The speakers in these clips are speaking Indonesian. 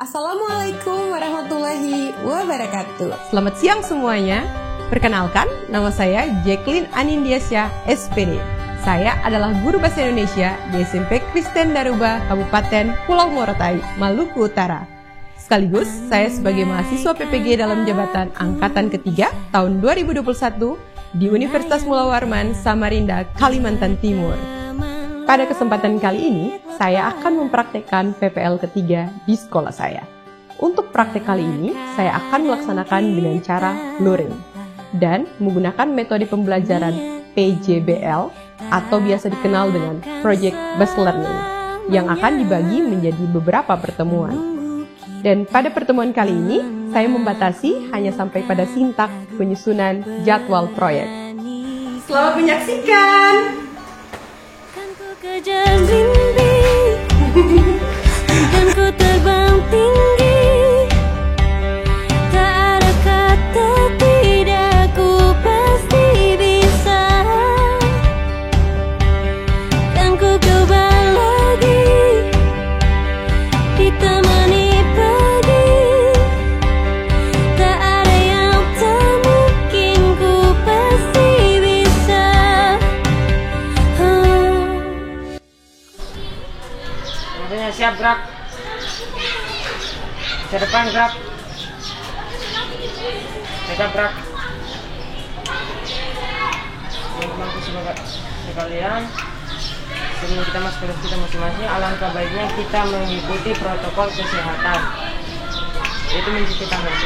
Assalamualaikum warahmatullahi wabarakatuh. Selamat siang semuanya. Perkenalkan, nama saya Jacqueline Anindiasya, SPD. Saya adalah guru bahasa Indonesia di SMP Kristen Daruba, Kabupaten Pulau Morotai, Maluku Utara. Sekaligus, saya sebagai mahasiswa PPG dalam jabatan Angkatan Ketiga tahun 2021 di Universitas Mula Warman, Samarinda, Kalimantan Timur. Pada kesempatan kali ini, saya akan mempraktekkan PPL ketiga di sekolah saya. Untuk praktek kali ini, saya akan melaksanakan dengan cara luring dan menggunakan metode pembelajaran PJBL atau biasa dikenal dengan Project Based Learning yang akan dibagi menjadi beberapa pertemuan. Dan pada pertemuan kali ini, saya membatasi hanya sampai pada sintak penyusunan jadwal proyek. Selamat menyaksikan! Kejar mimpi dan ku terbang tinggi, tak ada kata tidak, ku pasti bisa, dan ku coba lagi ditemani pagi, tak ada yang tak mungkin, ku pasti bisa. Siap, gerak ke depan, gerak tegak, gerak. Teman-teman sekalian, sebelum kita masuk ke kita masing-masing, alangkah baiknya kita mengikuti protokol kesehatan, yaitu mencuci tangan.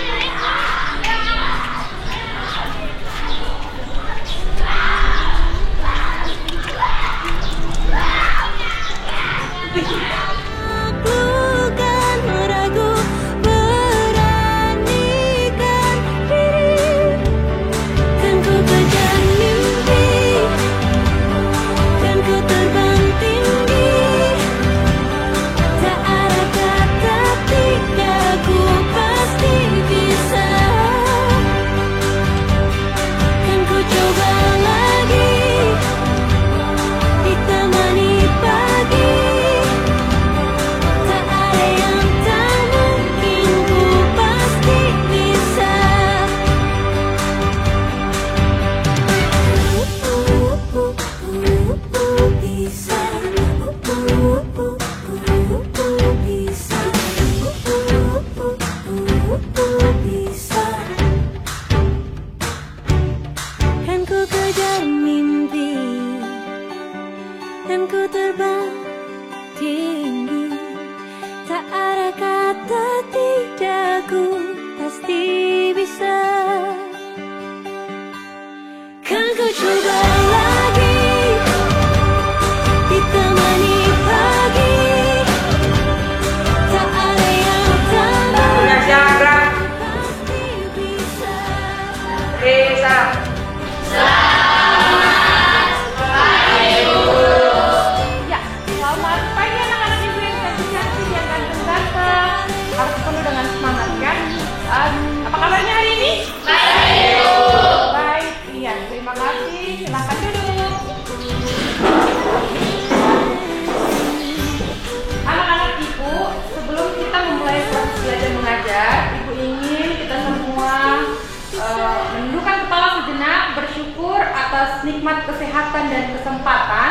Apa kabarnya hari ini? Baik, iya, terima kasih. Silakan duduk. Anak-anak Ibu, sebelum kita memulai proses belajar mengajar, Ibu ingin kita semua menundukkan kepala sejenak, bersyukur atas nikmat kesehatan dan kesempatan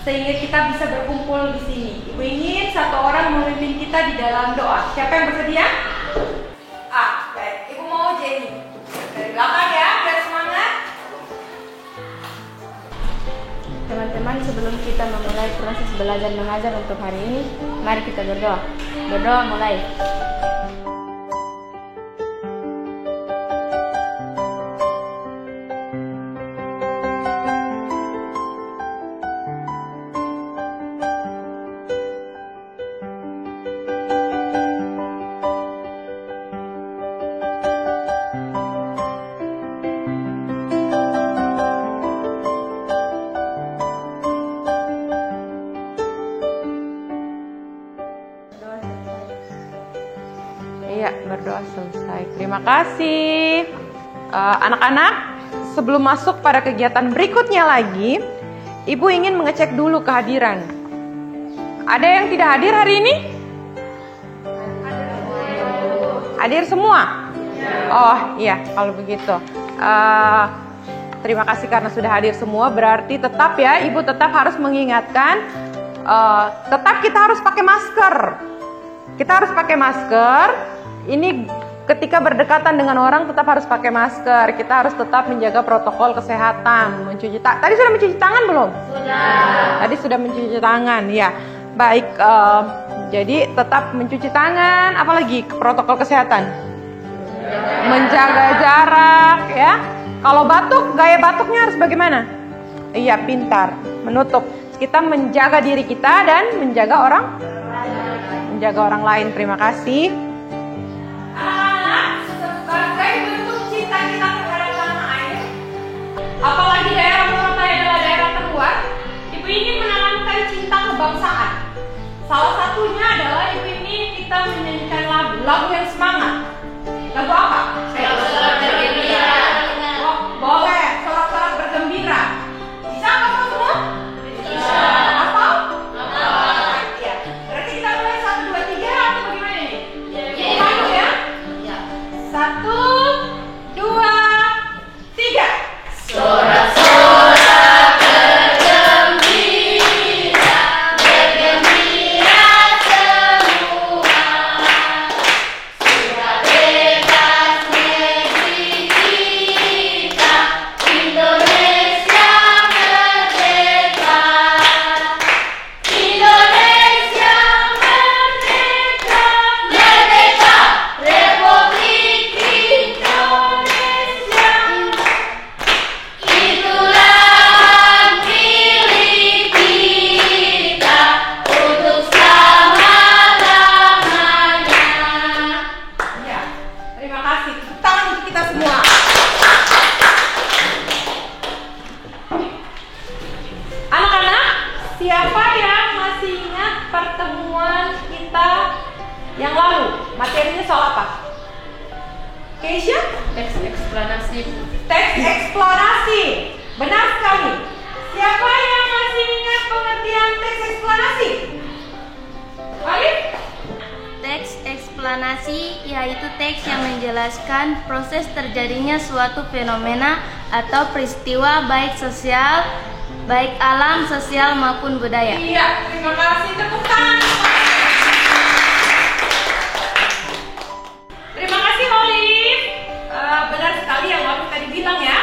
sehingga kita bisa berkumpul di sini. Ibu ingin satu orang memimpin kita di dalam doa. Siapa yang bersedia? Baik, Ibu mau Jenny. Dari belakang ya, biar semangat. Teman-teman, sebelum kita memulai proses belajar mengajar untuk hari ini, mari kita berdoa. Berdoa mulai. Iya, berdoa selesai. Terima kasih. Anak-anak, sebelum masuk pada kegiatan berikutnya lagi, Ibu ingin mengecek dulu kehadiran. Ada yang tidak hadir hari ini? Hadir semua? Oh iya, kalau begitu. Terima kasih karena sudah hadir semua. Berarti tetap ya, Ibu tetap harus mengingatkan, tetap kita harus pakai masker. Kita harus pakai masker. Ini ketika berdekatan dengan orang tetap harus pakai masker. Kita harus tetap menjaga protokol kesehatan. Mencuci tangan. Tadi sudah mencuci tangan belum? Sudah. Tadi sudah mencuci tangan, ya. Baik. Jadi tetap mencuci tangan. Apalagi protokol kesehatan? Menjaga jarak, ya. Kalau batuk, gaya batuknya harus bagaimana? Iya, pintar, menutup. Kita menjaga diri kita dan menjaga orang lain. Terima kasih. Anak-anak, sebagai bentuk cinta kita kepada tanah air, apalagi daerah Morotai adalah daerah terluar, Ibu ingin menanamkan cinta kebangsaan. Salah satunya adalah Ibu ini kita menyanyikan lagu yang semangat. Lagu apa? Sorak-sorak bergembira. Oh, boleh, sorak-sorak bergembira. Bisa kamu semua? Bisa. Hafal? Hafal. Ya. Berarti kita mulai 1, 2, 3 atau bagaimana nih? Iya. Ya? Iya. 1, 2, 3. Sorak-sorak bergembira, bergembira semua. Sudah bebas negeri kita, Indonesia merdeka. Indonesia merdeka, merdeka, Republik Indonesia. Itulah milik kita untuk selama-lamanya. Ya, terima kasih. Tepuk tangan untuk kita semua. Anak-anak, siapa yang masih ingat pertemuan kita yang lalu? Materinya soal apa? Keisha? Teks eksplanasi. Teks eksplorasi. Benar sekali. Siapa yang masih ingat pengertian teks eksplanasi? Alif? Teks eksplanasi yaitu teks yang menjelaskan proses terjadinya suatu fenomena atau peristiwa baik sosial, baik alam, sosial maupun budaya. Iya, terima kasih. Tepuk tangan. Terima kasih Olive. Benar sekali yang Olive tadi bilang ya.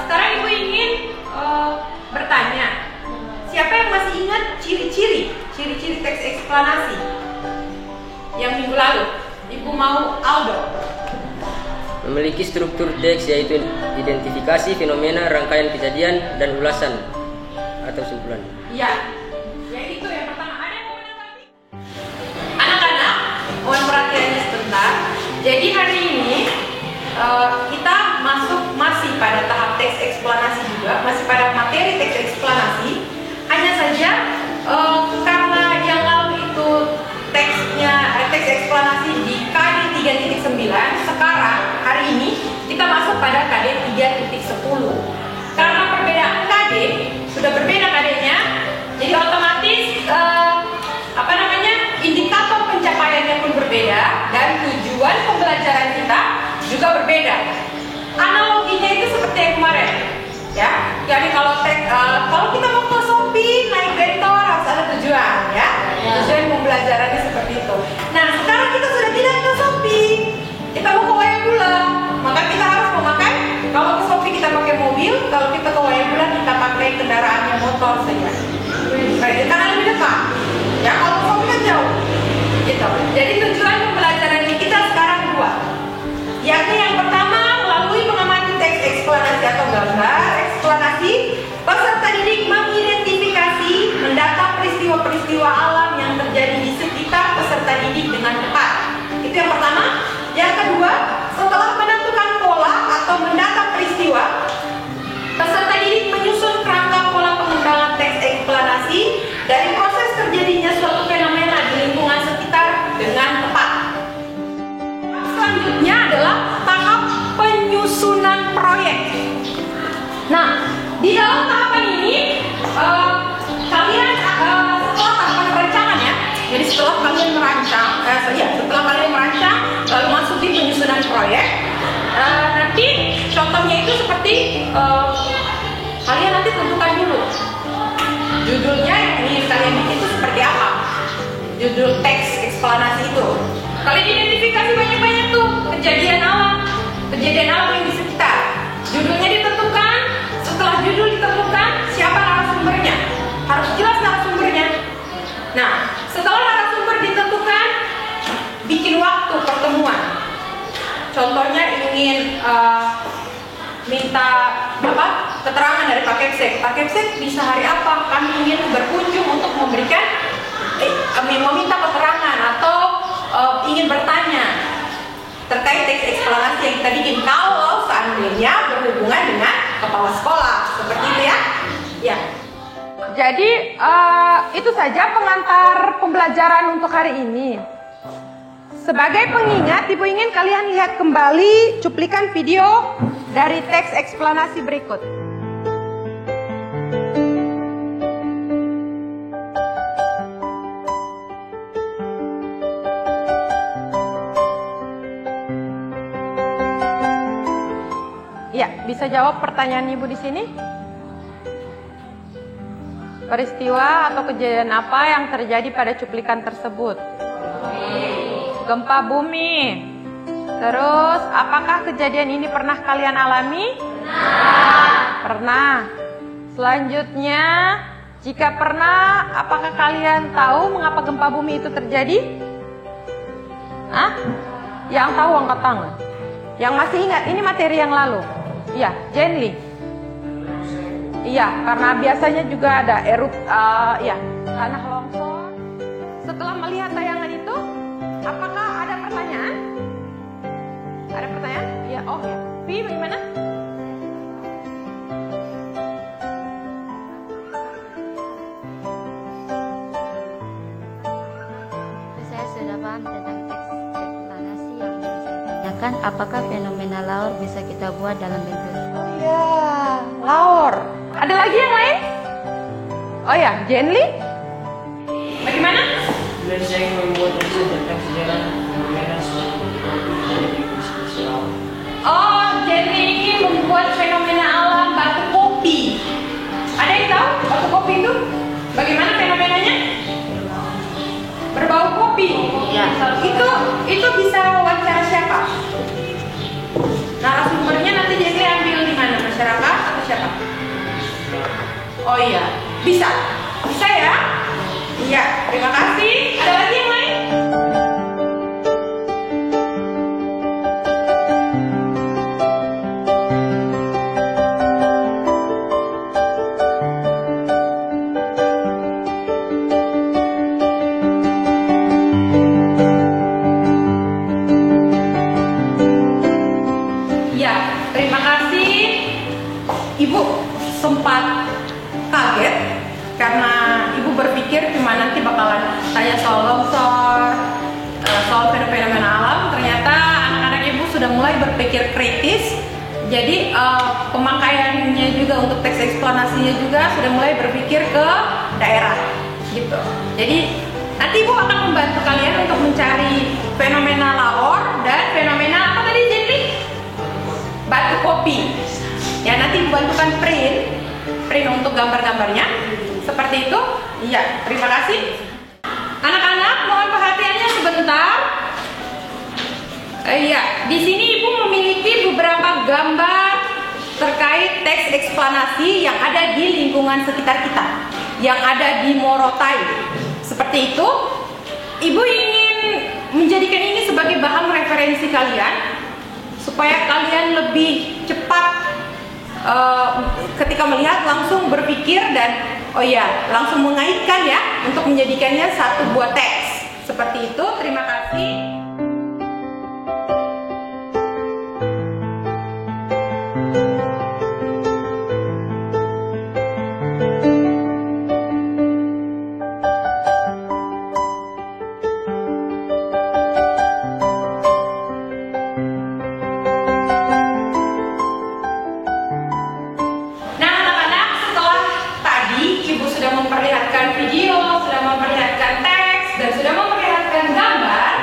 Sekarang Ibu ingin bertanya, siapa yang masih ingat ciri-ciri teks eksplanasi yang minggu lalu? Ibu mau Aldo. Memiliki struktur teks yaitu identifikasi fenomena, rangkaian kejadian, dan ulasan atau simpulan. Iya, yang itu yang pertama. Ada yang mau menanggapi? Anak-anak, mohon perhatiannya sebentar. Jadi hari ini kita masih pada tahap teks eksplanasi juga, masih pada materi teks eksplanasi. Hanya saja karena yang lalu itu teks eksplanasi di KD 3.9, sekarang hari ini kita masuk pada KD 3.10. Karena perbedaan KD sudah berbeda KD-nya, jadi otomatis indikator pencapaiannya pun berbeda dan tujuan pembelajaran kita juga berbeda. Analoginya itu seperti yang kemarin, ya. Jadi kalau kita mau ke Shopee naik bentor harus ada tujuan, ya. Tujuan pembelajarannya seperti itu. Nah, sekarang kita sudah tidak ke Shopee, kita mau ke Wayang, maka kita harus memakai. Kalau ke Shopee kita pakai mobil, kalau kita ke Wayang kita pakai kendaraannya motor saja. Baik, karena lebih dekat. Ya, kalau ke Shopee kan jauh. Gitu. Jadi tujuan pembelajaran ini kita sekarang dua, yakni yang pertama melalui mengamati teks eksplanasi atau gambar eksplanasi, peserta didik mengidentifikasi, mendata peristiwa-peristiwa alam yang terjadi di sekitar peserta didik dengan tepat. Itu yang pertama. Yang kedua, setelah menentukan pola atau mendata peristiwa, peserta didik menyusun kerangka pola pengembangan teks eksplanasi dari proses terjadinya suatu fenomena di lingkungan sekitar dengan tepat. Selanjutnya adalah tahap penyusunan proyek. Nah, di dalam tahapan ini kalian setelah tahapan perencanaan ya. Jadi setelah kalian merancang, proyek. Nanti contohnya itu seperti kalian nanti tentukan dulu judulnya yang ingin kalian bikin itu seperti apa. Judul teks eksplanasi itu kalian identifikasi banyak-banyak tuh kejadian alam yang di sekitar. Judulnya ditentukan. Setelah judul ditentukan, siapa narasumbernya, harus jelas narasumbernya. Nah, setelah narasumber ditentukan, bikin waktu pertemuan. Contohnya ingin minta keterangan dari Pak Kepsek. Pak Kepsek bisa hari apa? Kami ingin berkunjung untuk memberikan meminta keterangan atau ingin bertanya terkait teks eksplanasi yang kita bikin kalau seandainya berhubungan dengan kepala sekolah seperti itu ya. Ya. Jadi itu saja pengantar pembelajaran untuk hari ini. Sebagai pengingat, Ibu ingin kalian lihat kembali cuplikan video dari teks eksplanasi berikut. Ya, bisa jawab pertanyaan Ibu di sini? Peristiwa atau kejadian apa yang terjadi pada cuplikan tersebut? Gempa bumi. Terus, apakah kejadian ini pernah kalian alami? Pernah. Selanjutnya, jika pernah, apakah kalian tahu mengapa gempa bumi itu terjadi? Yang tahu angkat tangan. Yang masih ingat, ini materi yang lalu. Iya, Jenly. Iya, karena biasanya juga ada tanah longsor. Setelah melihat tayangan itu, apakah ada pertanyaan? Ada pertanyaan? Ya, oh ya. Pi, bagaimana? Saya sudah paham tentang teks eksplanasi yang bisa ditanyakan. Apakah fenomena laut bisa kita buat dalam bentuk? Oh ya, laur. Ada lagi yang lain? Oh ya, Jenly? Bagaimana? Saya ingin membuat riset tentang sejarah fenomena suatu menjadi diskusi awal. Oh, Jenly ingin membuat fenomena alam batu kopi. Ada yang tahu batu kopi itu? Bagaimana fenomenanya? Berbau kopi. Ya. Itu bisa wawancara siapa? Narasumbernya nanti Jenly ambil di mana? Masyarakat atau siapa? Oh iya, bisa ya? Iya, terima kasih. Ada lagi yang lain? Ya, terima kasih. Ibu sempat kaget karena Ibu berpikir cuma nanti bakalan tanya soal longsor, soal fenomena alam. Ternyata anak-anak Ibu sudah mulai berpikir kritis. Jadi pemakaiannya juga untuk teks eksplanasinya juga sudah mulai berpikir ke daerah gitu. Jadi nanti Ibu akan membantu kalian untuk mencari fenomena laur dan fenomena apa tadi Jenny? Batu kopi. Ya, nanti bantukan print untuk gambar-gambarnya. Seperti itu. Iya, terima kasih. Anak-anak, mohon perhatiannya sebentar. Iya, di sini Ibu memiliki beberapa gambar terkait teks eksplanasi yang ada di lingkungan sekitar kita, yang ada di Morotai. Seperti itu. Ibu ingin menjadikan ini sebagai bahan referensi kalian supaya kalian lebih cepat ketika melihat langsung berpikir dan langsung mengaitkan ya untuk menjadikannya satu buah teks. Seperti itu. Terima kasih. Sudah memperlihatkan video, sudah memperlihatkan teks, dan sudah memperlihatkan gambar.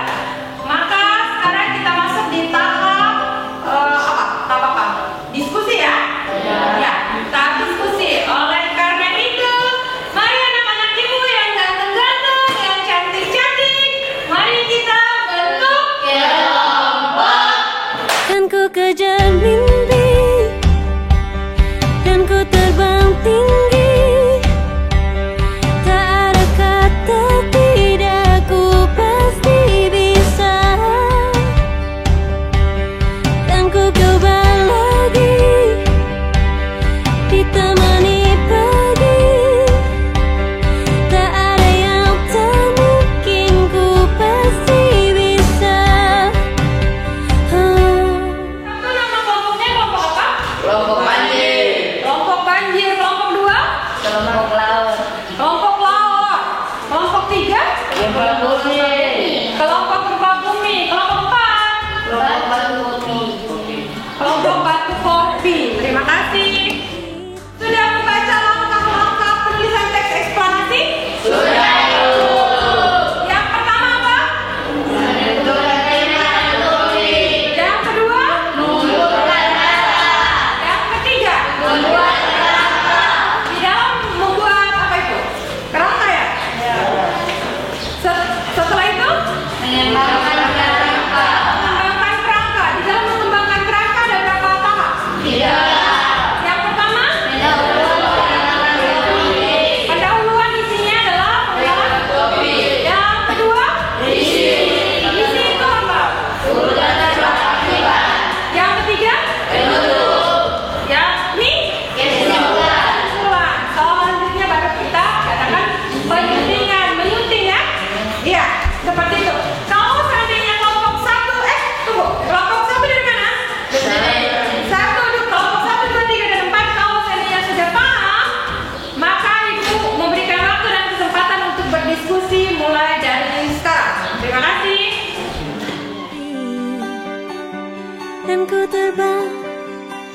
Akan ku terbang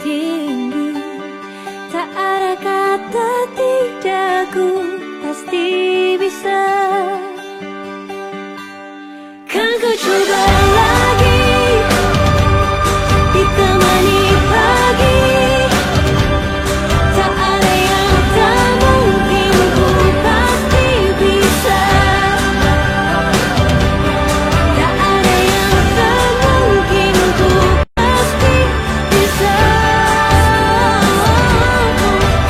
tinggi, tak ada kata tidak, ku pasti bisa. Kan ku coba lagi, ditemani pagi. Tak ada yang tak mungkin, ku pasti bisa. Tak ada yang tak mungkin, ku pasti bisa.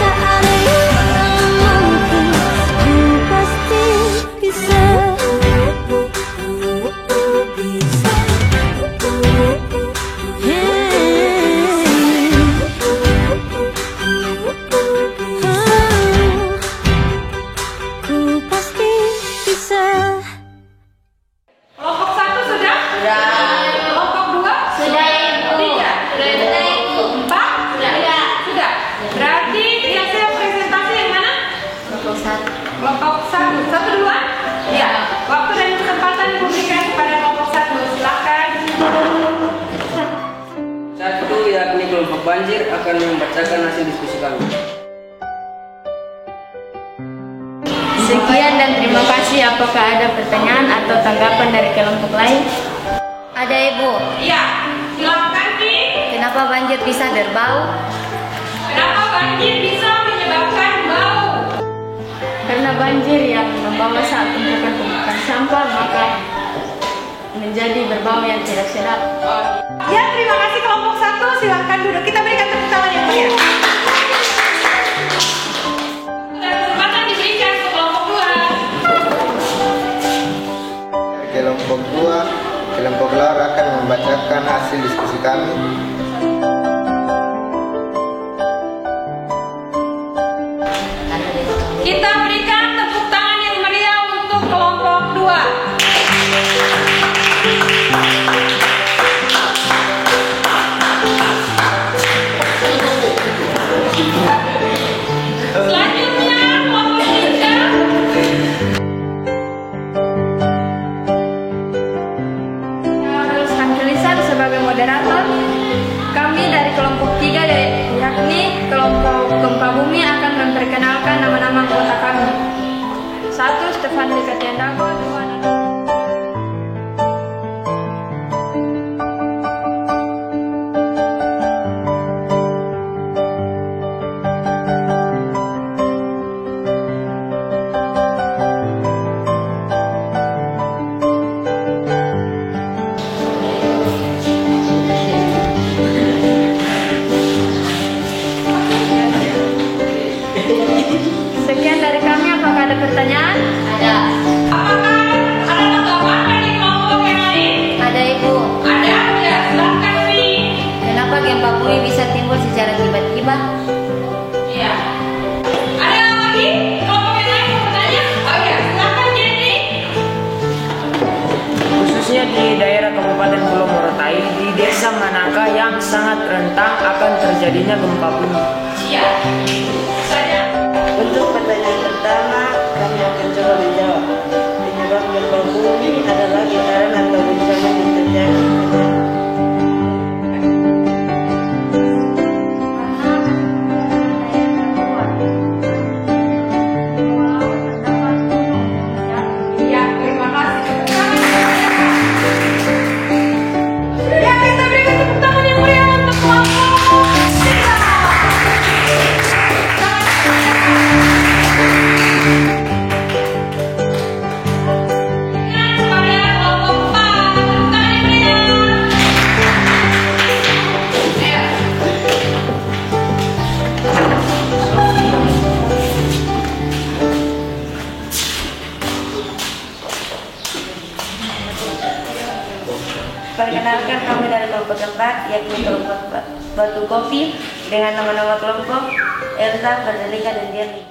Tak ada yang tak mungkin, ku pasti bisa. Ku pasti bisa. Kelompok 1 sudah? Sudah. Kelompok 2? Sudah, Ibu. 3? Sudah, Ibu. 4? Sudah. Sudah. Berarti yang saya presentasi yang mana? Kelompok 1. Kelompok 1. Satu duluan? Ya. Waktu dan kesempatan diberikan kepada kelompok 1. Silakan. Satu, yakni kelompok banjir akan membacakan hasil diskusi kami. Sekian dan terima kasih. Apakah ada pertanyaan atau tanggapan dari kelompok lain? Ada, Ibu. Iya. Silakan, Ki. Kenapa banjir bisa berbau? Kenapa banjir bisa menyebabkan bau? Karena banjir yang membawa saat tumpukan sampah maka menjadi berbau yang tidak sedap. Ya, terima kasih kelompok 1. Silakan duduk. Kita berikan tepuk tangan yang meriah. Dan kesempatan diberikan ke kelompok 2. Kelompok 2, kelompok LAR akan membacakan hasil diskusi kami. Kita berikan tepuk tangan yang meriah untuk kelompok 2. Selanjutnya kelompok 3. Meneruskan tulisan sebagai moderator. Kami dari kelompok 3 yakni kelompok Gempa Bumi akan memperkenalkan nama-nama anggota kami. 1. Stefan Dekatiandago. 2. Sekian dari kami. Apakah ada pertanyaan? Ada. Apakah ada tanggapan dari kelompok yang lain? Ada, Ibu. Ada? Ya, silakan, Pi. Kenapa gempa bumi bisa timbul secara tiba-tiba? Iya. Ada lagi kelompok yang lain mau bertanya? Oh iya, silakan Jenny. Khususnya di daerah Kabupaten Pulau Morotai, di desa Manaka yang sangat rentan akan terjadinya gempa bumi. Iya. Saya. Untuk pertanyaan pertama, kami akan coba menjawab. Penyebab gempa bumi adalah getaran atau guncangan yang terjadi. Iya, terima kasih. Ya, kita berikan tepuk tangan yang meriah untuk kelompok 3. Perkenalkan kami dari kelompok 4, yakni kelompok Batu Kopi dengan nama-nama kelompok Elsa, Ferdalika, dan Diani.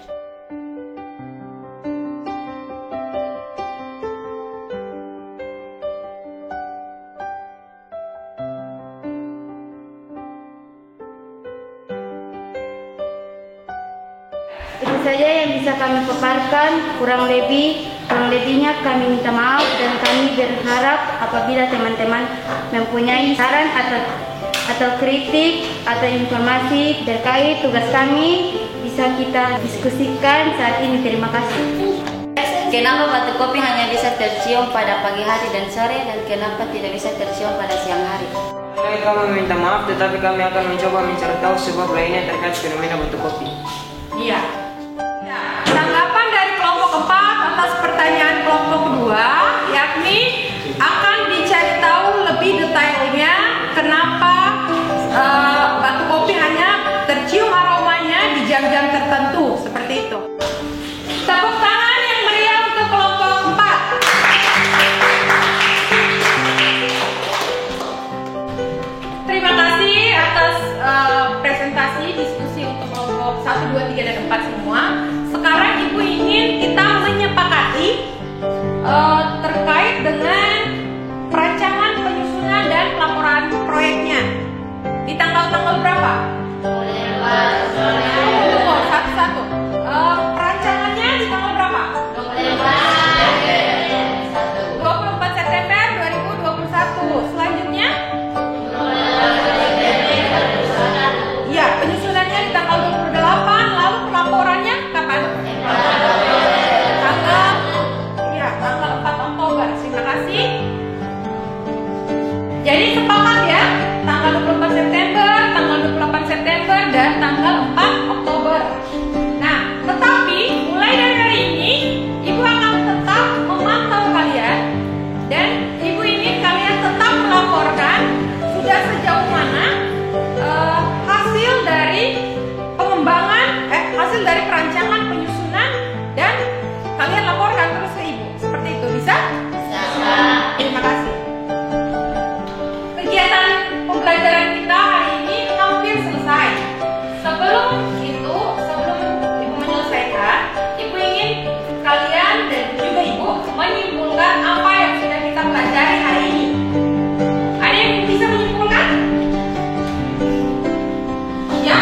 Itu saja yang bisa kami paparkan. Kurang lebihnya kami minta maaf dan kami berharap apabila teman-teman mempunyai saran atau kritik atau informasi terkait tugas kami bisa kita diskusikan saat ini. Terima kasih. Kenapa batu kopi hanya bisa tercium pada pagi hari dan sore dan kenapa tidak bisa tercium pada siang hari? Kami meminta maaf, tetapi kami akan mencoba mencari tahu sebab lainnya terkait fenomena batu kopi. Iya. Tanggapan dari kelompok 4 atas pertanyaan kelompok 2, yakni akan dicari tahu lebih detailnya kenapa batu kopi hanya tercium aromanya di jam-jam tertentu, seperti itu. Tepuk tangan yang meriah untuk kelompok 4. Terima kasih atas presentasi diskusi untuk kelompok 1, 2, 3, dan 4 semua. Sekarang Ibu ingin kita menyepakati terkait dengan perancangan, penyusunan, dan pelaporan proyeknya. Di tanggal-tanggal berapa? Tunggu, satu-satu. Perancangannya di tanggal berapa? 24 September 2021. Selanjutnya? Ya, penyusunannya di tanggal 28, lalu pelaporannya kapan? Tanggal 4 Oktober. Terima kasih. Jadi sepakat ya, tanggal 24 September, tanggal 28 September, dan tanggal 4 Oktober. Nah, tetapi mulai dari hari ini, Ibu akan tetap memantau kalian, dan Ibu ingin kalian tetap melaporkan sudah sejauh mana hasil dari pengembangan, hasil dari perancangan, penyusunan, dan kalian laporkan terus ke Ibu. Seperti itu, bisa? Bisa. Terima kasih. Kegiatan pembelajaran kita hari ini hampir selesai. Sebelum itu, sebelum Ibu menyelesaikan, Ibu ingin kalian dan juga Ibu menyimpulkan apa yang sudah kita pelajari hari ini. Ada yang bisa menyimpulkan? Ya?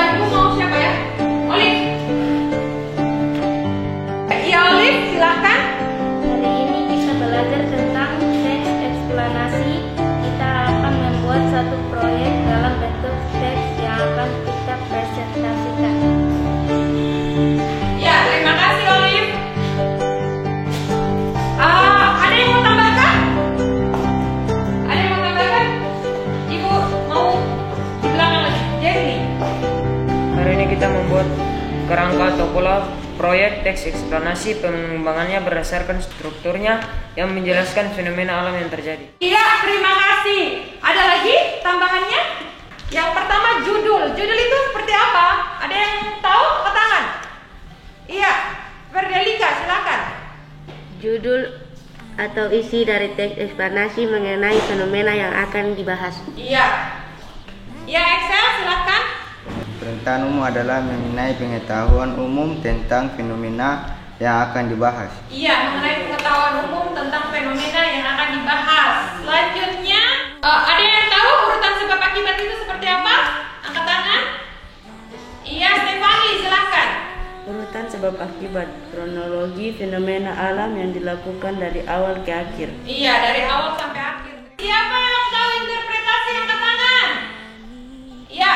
Ibu mau siapa ya? Olive. Iya, Olive, silakan. Hari ini kita belajar tentang teks eksplanasi. Kita akan membuat satu proyek dalam bentuk teks yang akan kita presentasikan. Ya, terima kasih Olive. Ada yang mau tambahkan? Ada yang mau tambahkan? Ibu mau di belakang lagi. Jerry. Hari ini kita membuat kerangka atau pola proyek teks eksplanasi. Pengembangannya berdasarkan strukturnya yang menjelaskan fenomena alam yang terjadi. Iya, terima kasih. Ada lagi tambahannya? Yang pertama judul. Judul itu seperti apa? Ada yang tahu? Angkat tangan. Iya, Verdelika, silakan. Judul atau isi dari teks eksplanasi mengenai fenomena yang akan dibahas. Iya. Ya, Excel, silakan. Perintahan umum adalah mengenai pengetahuan umum tentang fenomena yang akan dibahas. Iya, mengenai pengetahuan umum tentang fenomena yang akan dibahas. Selanjutnya, ada yang tahu urutan sebab akibat itu seperti apa? Angkat tangan. Iya, Stefani, silakan. Urutan sebab akibat, kronologi fenomena alam yang dilakukan dari awal ke akhir. Iya, dari awal sampai akhir. Siapa yang tahu interpretasi? Angkat tangan. Iya,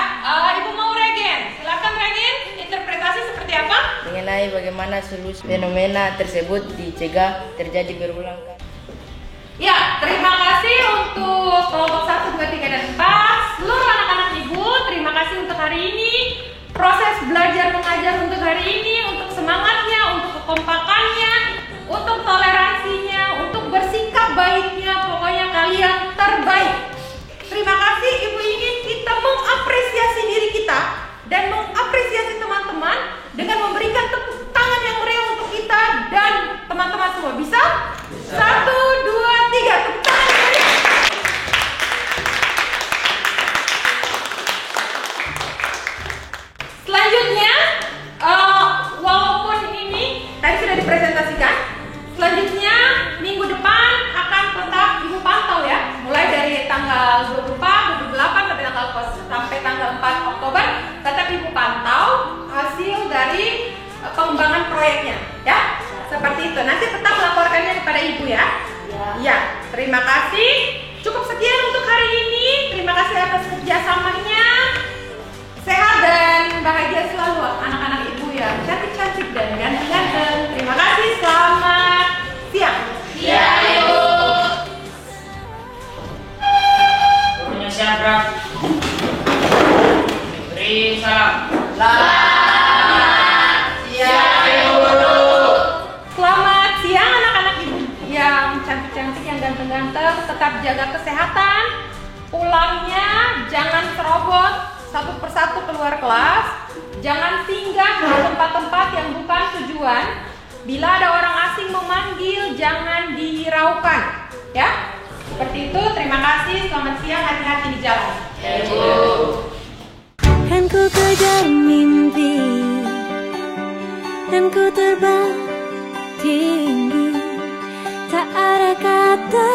Ibu mau Regen. Silakan Regen, interpretasi seperti apa? Mengenai bagaimana solusi fenomena tersebut dicegah terjadi berulang kali. Ya, terima kasih untuk kelompok 1, 2, 3, dan 4. Seluruh anak-anak Ibu, terima kasih untuk hari ini. Proses belajar mengajar untuk hari ini, untuk semangatnya, untuk kekompakannya, untuk toleransinya, untuk bersikap baiknya, pokoknya kalian terbaik. Terima kasih. Ibu ingin kita mengapresiasi diri kita dan mengapresiasi teman-teman dengan memberikan tepuk tangan yang meriah untuk kita dan teman-teman semua. Bisa? 1, 2, 3, tepuk tangan yang meriah. Selanjutnya, walaupun ini tadi sudah dipresentasikan, selanjutnya minggu depan akan tetap Ibu pantau ya, mulai dari tanggal 24, 28 sampai tanggal 4 Oktober, tetap Ibu pantau hasil dari pengembangan proyeknya, ya, seperti itu. Nanti tetap laporkannya kepada Ibu ya. Ya, terima kasih. Cukup sekian untuk hari ini. kasih atas kerjasamanya. Sehat dan bahagia selalu anak-anak ibu yang cantik-cantik dan ganteng-ganteng. Terima kasih, selamat siang. Siang, Ibu. Gurunya siapa? Beri salam. Selamat siang, Ibu. Selamat siang anak-anak ibu yang cantik-cantik, yang ganteng-ganteng. Tetap jaga kesehatan. Pulangnya jangan serobot satu persatu keluar kelas. Jangan singgah di tempat-tempat yang bukan tujuan. Bila ada orang asing memanggil, jangan dihiraukan. Ya, seperti itu. Terima kasih. Selamat siang. Hati-hati di jalan. Ibu. Kan ku kejar mimpi dan ku terbang tinggi, tak ada kata